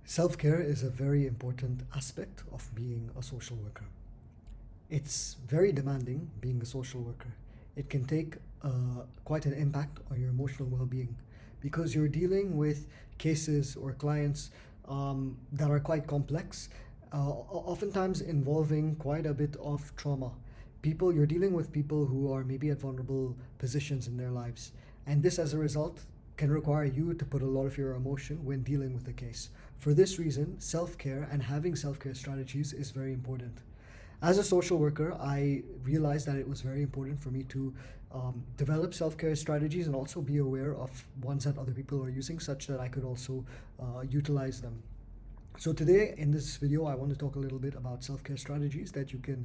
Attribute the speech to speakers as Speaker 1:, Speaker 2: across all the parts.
Speaker 1: Self-care is a very important aspect of being a social worker. It's very demanding being a social worker. It can take quite an impact on your emotional well-being because you're dealing with cases or clients that are quite complex, oftentimes involving quite a bit of trauma. You're dealing with people who are maybe at vulnerable positions in their lives, and this as a result can require you to put a lot of your emotion when dealing with the case. For this reason, self-care and having self-care strategies is very important. As a social worker, I realized that it was very important for me to develop self-care strategies and also be aware of ones that other people are using, such that I could also utilize them. So today in this video, I want to talk a little bit about self-care strategies that you can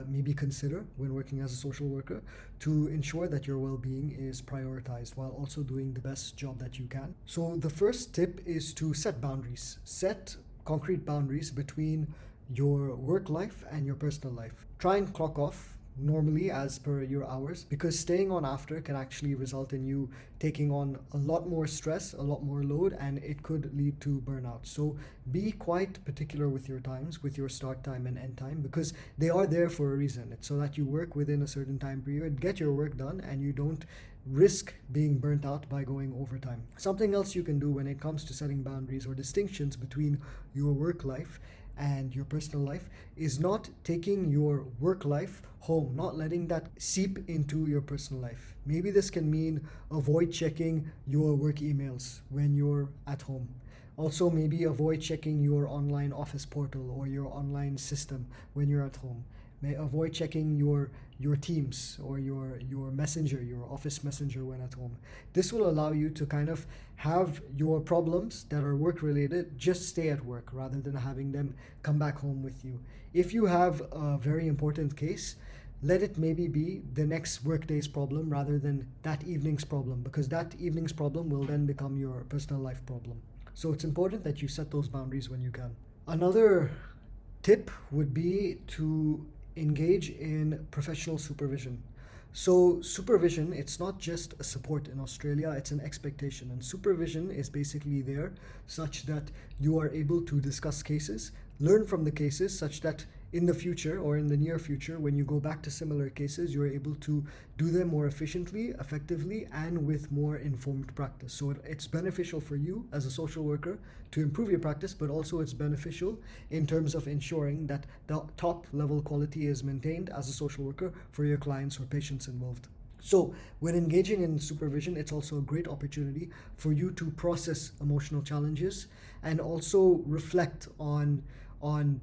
Speaker 1: maybe consider when working as a social worker to ensure that your well-being is prioritized while also doing the best job that you can. So the first tip is to set boundaries. Set concrete boundaries between your work life and your personal life. Try and clock off normally as per your hours, because staying on after can actually result in you taking on a lot more stress, a lot more load, and it could lead to burnout. So be quite particular with your times, with your start time and end time, because they are there for a reason. It's so that you work within a certain time period, get your work done, and you don't risk being burnt out by going overtime. Something else you can do when it comes to setting boundaries or distinctions between your work life and your personal life is not taking your work life home, not letting that seep into your personal life. Maybe this can mean avoid checking your work emails when you're at home. Also, maybe avoid checking your online office portal or your online system when you're at home. Avoid checking your Teams or your messenger, your office messenger when at home. This will allow you to kind of have your problems that are work related just stay at work rather than having them come back home with you. If you have a very important case, let it maybe be the next workday's problem rather than that evening's problem, because that evening's problem will then become your personal life problem. So it's important that you set those boundaries when you can. Another tip would be to engage in professional supervision. So supervision, it's not just a support in Australia, it's an expectation. And supervision is basically there such that you are able to discuss cases, learn from the cases, such that in the future or in the near future, when you go back to similar cases, you're able to do them more efficiently, effectively, and with more informed practice. So it's beneficial for you as a social worker to improve your practice, but also it's beneficial in terms of ensuring that the top level quality is maintained as a social worker for your clients or patients involved. So when engaging in supervision, it's also a great opportunity for you to process emotional challenges and also reflect on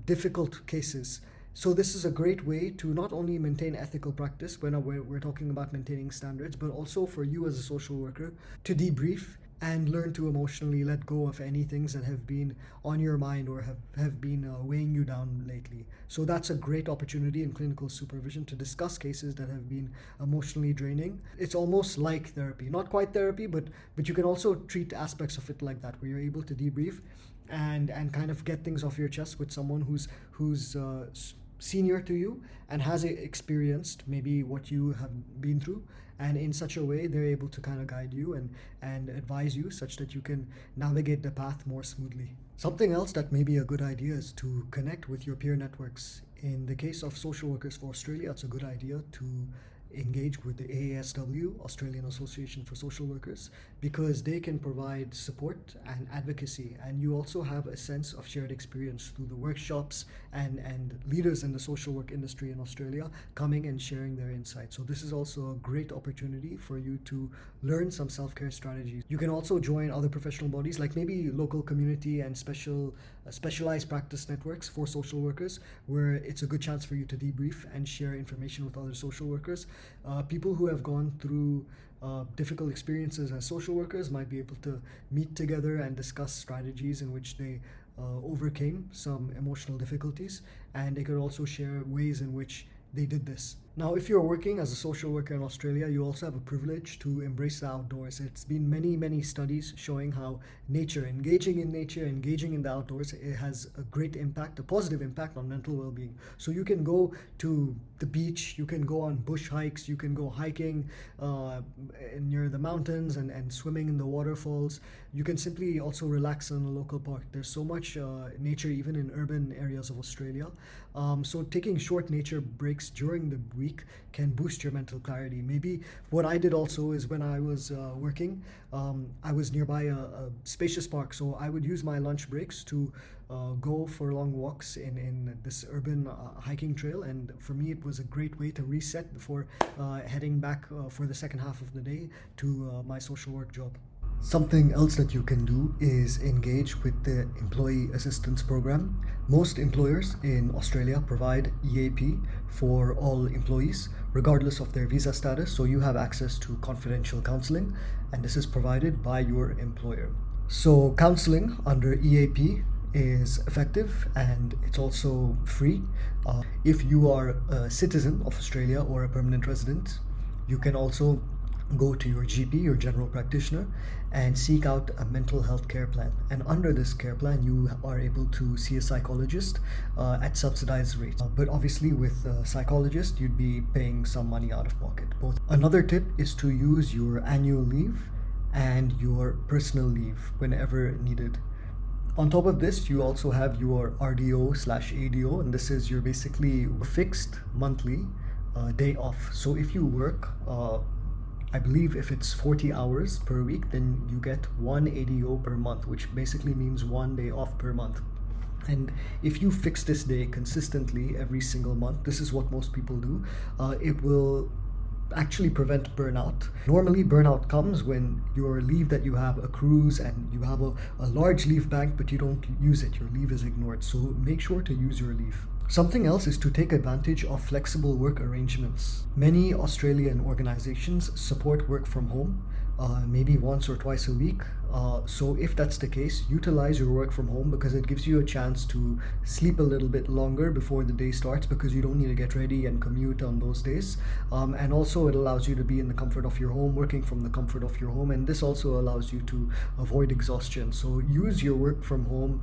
Speaker 1: difficult cases. So this is a great way to not only maintain ethical practice when we're talking about maintaining standards, but also for you as a social worker to debrief and learn to emotionally let go of any things that have been on your mind or have been weighing you down lately. So that's a great opportunity in clinical supervision to discuss cases that have been emotionally draining. It's almost like therapy, not quite therapy, but you can also treat aspects of it like that, where you're able to debrief and kind of get things off your chest with someone who's senior to you and has experienced maybe what you have been through, and in such a way they're able to kind of guide you and advise you such that you can navigate the path more smoothly. Something else that may be a good idea is to connect with your peer networks. In the case of Social Workers for Australia, it's a good idea to engage with the AASW, Australian Association for Social Workers, because they can provide support and advocacy, and you also have a sense of shared experience through the workshops and leaders in the social work industry in Australia coming and sharing their insights. So this is also a great opportunity for you to learn some self-care strategies. You can also join other professional bodies like maybe local community and specialized practice networks for social workers, where it's a good chance for you to debrief and share information with other social workers. People who have gone through difficult experiences as social workers might be able to meet together and discuss strategies in which they overcame some emotional difficulties, and they could also share ways in which they did this. Now, if you're working as a social worker in Australia, you also have a privilege to embrace the outdoors. It's been many, many studies showing how engaging in the outdoors, it has a great impact, a positive impact on mental well-being. So you can go to the beach, you can go on bush hikes, you can go hiking near the mountains and swimming in the waterfalls. You can simply also relax in a local park. There's so much nature even in urban areas of Australia. So taking short nature breaks during the week can boost your mental clarity. Maybe what I did also is when I was working, I was nearby a spacious park, so I would use my lunch breaks to go for long walks in this urban hiking trail, and for me it was a great way to reset before heading back for the second half of the day to my social work job. Something else that you can do is engage with the Employee Assistance Program. Most employers in Australia provide EAP for all employees, regardless of their visa status, so you have access to confidential counseling, and this is provided by your employer. So counseling under EAP is effective and it's also free. If you are a citizen of Australia or a permanent resident, you can also go to your GP, your general practitioner, and seek out a mental health care plan. And under this care plan, you are able to see a psychologist at subsidized rates. But obviously with a psychologist, you'd be paying some money out of pocket. Another tip is to use your annual leave and your personal leave whenever needed. On top of this, you also have your RDO/ADO, and this is your basically fixed monthly day off. So if you work I believe if it's 40 hours per week, then you get one ADO per month, which basically means 1 day off per month. And if you fix this day consistently every single month, this is what most people do, it will actually prevent burnout. Normally burnout comes when your leave that you have accrues and you have a large leave bank, but you don't use it. Your leave is ignored. So make sure to use your leave. Something else is to take advantage of flexible work arrangements. Many Australian organizations support work from home, maybe once or twice a week. So if that's the case, utilize your work from home because it gives you a chance to sleep a little bit longer before the day starts because you don't need to get ready and commute on those days. And also it allows you to be in the comfort of your home, working from the comfort of your home, and this also allows you to avoid exhaustion. So use your work from home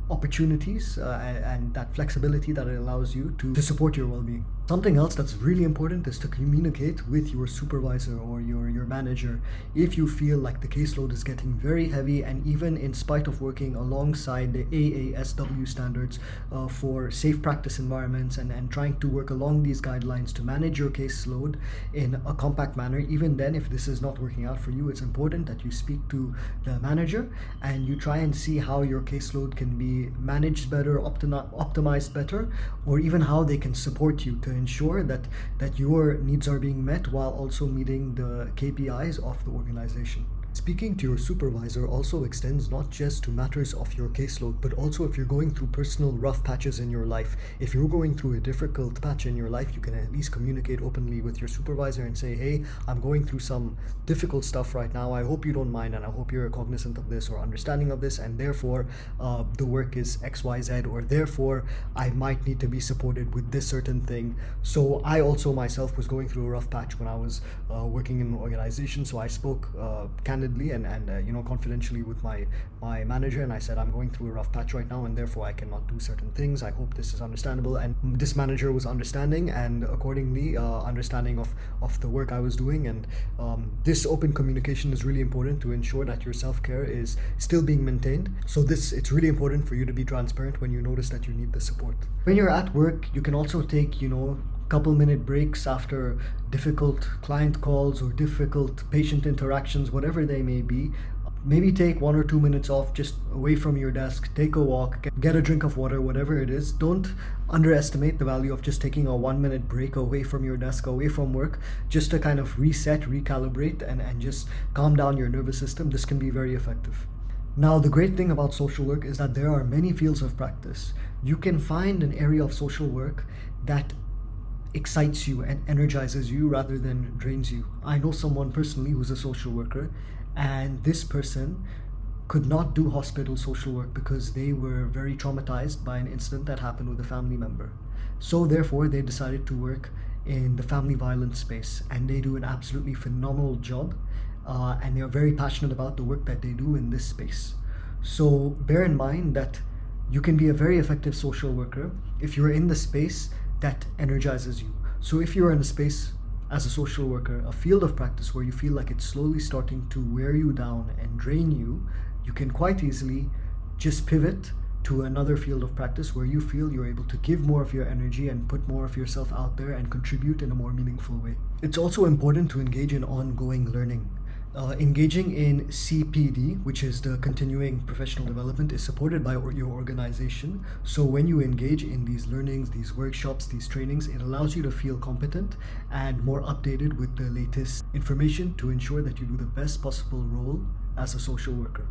Speaker 1: opportunities and that flexibility that it allows you to support your well-being. Something else that's really important is to communicate with your supervisor or your manager if you feel like the caseload is getting very heavy, and even in spite of working alongside the AASW standards for safe practice environments and trying to work along these guidelines to manage your caseload in a compact manner, even then if this is not working out for you, it's important that you speak to the manager and you try and see how your caseload can be managed better, optimized better, or even how they can support you to ensure that your needs are being met while also meeting the KPIs of the organization. Speaking to your supervisor also extends not just to matters of your caseload, but also if you're going through personal rough patches in your life. If you're going through a difficult patch in your life, you can at least communicate openly with your supervisor and say, hey, I'm going through some difficult stuff right now. I hope you don't mind, and I hope you're cognizant of this or understanding of this, and therefore the work is XYZ, or therefore I might need to be supported with this certain thing. So I also myself was going through a rough patch when I was working in an organization, so I spoke candidly and confidentially with my manager, and I said, I'm going through a rough patch right now and therefore I cannot do certain things. I hope this is understandable. And this manager was understanding and accordingly understanding of the work I was doing. And this open communication is really important to ensure that your self-care is still being maintained. So it's really important for you to be transparent when you notice that you need the support. When you're at work, you can also take couple minute breaks after difficult client calls or difficult patient interactions, whatever they may be. Maybe take 1 or 2 minutes off just away from your desk, take a walk, get a drink of water, whatever it is. Don't underestimate the value of just taking a 1 minute break away from your desk, away from work, just to kind of reset, recalibrate, and just calm down your nervous system. This can be very effective. Now, the great thing about social work is that there are many fields of practice. You can find an area of social work that excites you and energizes you rather than drains you. I know someone personally who's a social worker, and this person could not do hospital social work because they were very traumatized by an incident that happened with a family member. So therefore they decided to work in the family violence space, and they do an absolutely phenomenal job, and they are very passionate about the work that they do in this space. So bear in mind that you can be a very effective social worker if you're in the space that energizes you. So if you're in a space as a social worker, a field of practice where you feel like it's slowly starting to wear you down and drain you, you can quite easily just pivot to another field of practice where you feel you're able to give more of your energy and put more of yourself out there and contribute in a more meaningful way. It's also important to engage in ongoing learning. Engaging in CPD, which is the continuing professional development, is supported by your organization. So when you engage in these learnings, these workshops, these trainings, it allows you to feel competent and more updated with the latest information to ensure that you do the best possible role as a social worker.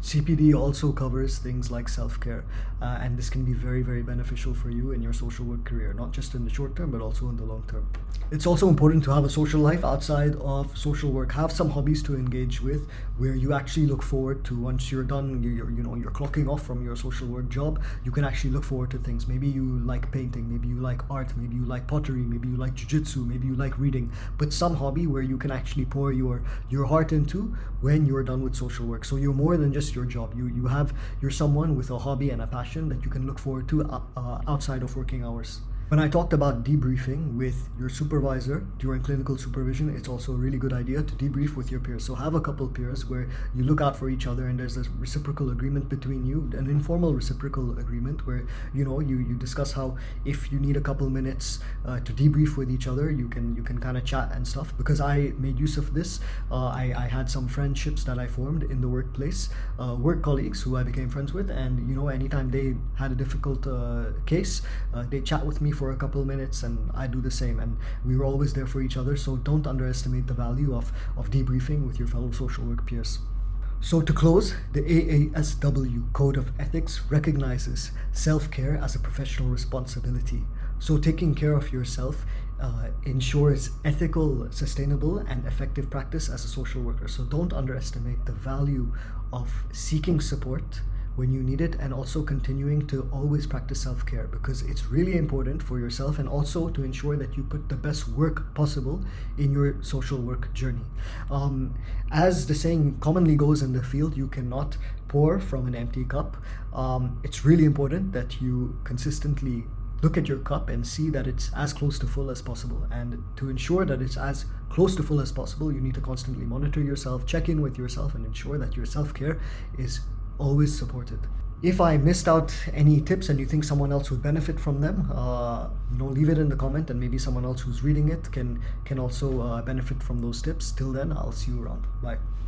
Speaker 1: CPD also covers things like self-care, and this can be very, very beneficial for you in your social work career, not just in the short term, but also in the long term. It's also important to have a social life outside of social work. Have some hobbies to engage with where you actually look forward to, once you're done, you're clocking off from your social work job, you can actually look forward to things. Maybe you like painting, maybe you like art, maybe you like pottery, maybe you like jiu-jitsu, maybe you like reading, but some hobby where you can actually pour your heart into when you're done with social work. So you're more than just your job. You're someone with a hobby and a passion that you can look forward to outside of working hours. When I talked about debriefing with your supervisor during clinical supervision, it's also a really good idea to debrief with your peers. So have a couple peers where you look out for each other and there's a reciprocal agreement between you, an informal reciprocal agreement where you discuss how, if you need a couple minutes to debrief with each other, you can kind of chat and stuff. Because I made use of this, I had some friendships that I formed in the workplace, work colleagues who I became friends with, and anytime they had a difficult case, they chat with me for a couple minutes, and I do the same, and we were always there for each other. So don't underestimate the value of debriefing with your fellow social work peers. So to close, the AASW Code of Ethics recognizes self-care as a professional responsibility. So taking care of yourself ensures ethical, sustainable, and effective practice as a social worker. So don't underestimate the value of seeking support when you need it, and also continuing to always practice self-care, because it's really important for yourself and also to ensure that you put the best work possible in your social work journey. As the saying commonly goes in the field, you cannot pour from an empty cup. It's really important that you consistently look at your cup and see that it's as close to full as possible. And to ensure that it's as close to full as possible, you need to constantly monitor yourself, check in with yourself, and ensure that your self-care is always supported. If I missed out any tips and you think someone else would benefit from them, leave it in the comment, and maybe someone else who's reading it can also benefit from those tips. Till then, I'll see you around. Bye.